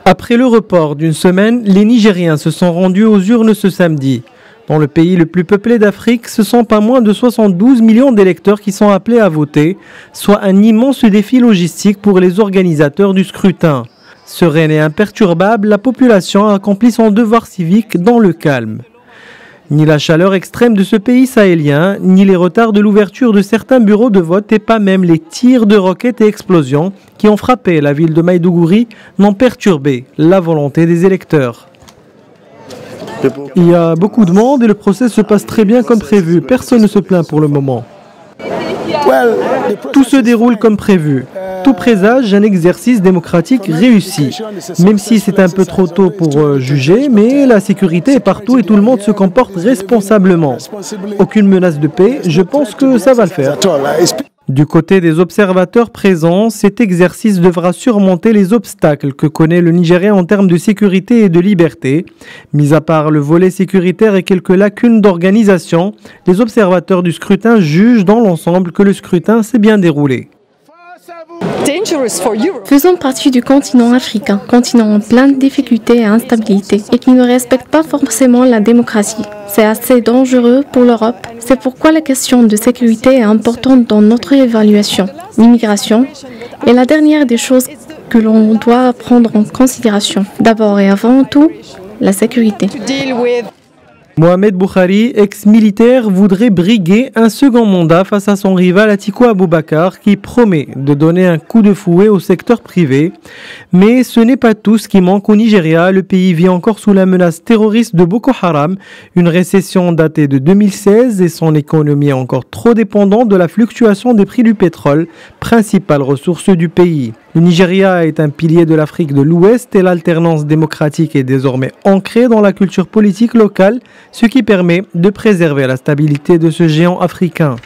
Après le report d'une semaine, les Nigériens se sont rendus aux urnes ce samedi. Dans le pays le plus peuplé d'Afrique, ce sont pas moins de 72 millions d'électeurs qui sont appelés à voter, soit un immense défi logistique pour les organisateurs du scrutin. Sereine et imperturbable, la population a accompli son devoir civique dans le calme. Ni la chaleur extrême de ce pays sahélien, ni les retards de l'ouverture de certains bureaux de vote et pas même les tirs de roquettes et explosions qui ont frappé la ville de Maïdougouri n'ont perturbé la volonté des électeurs. Il y a beaucoup de monde et le procès se passe très bien comme prévu. Personne ne se plaint pour le moment. Tout se déroule comme prévu. Tout présage un exercice démocratique réussi. Même si c'est un peu trop tôt pour juger, mais la sécurité est partout et tout le monde se comporte responsablement. Aucune menace de paix, je pense que ça va le faire. Du côté des observateurs présents, cet exercice devra surmonter les obstacles que connaît le Nigeria en termes de sécurité et de liberté. Mis à part le volet sécuritaire et quelques lacunes d'organisation, les observateurs du scrutin jugent dans l'ensemble que le scrutin s'est bien déroulé. Faisons partie du continent africain, continent en plein de difficultés et instabilité, et qui ne respecte pas forcément la démocratie. C'est assez dangereux pour l'Europe. C'est pourquoi la question de sécurité est importante dans notre évaluation. L'immigration est la dernière des choses que l'on doit prendre en considération. D'abord et avant tout, la sécurité. Mohamed Boukhari, ex-militaire, voudrait briguer un second mandat face à son rival Atiku Abubakar qui promet de donner un coup de fouet au secteur privé. Mais ce n'est pas tout ce qui manque au Nigeria. Le pays vit encore sous la menace terroriste de Boko Haram, une récession datée de 2016 et son économie encore trop dépendante de la fluctuation des prix du pétrole, principale ressource du pays. Le Nigeria est un pilier de l'Afrique de l'Ouest et l'alternance démocratique est désormais ancrée dans la culture politique locale, ce qui permet de préserver la stabilité de ce géant africain.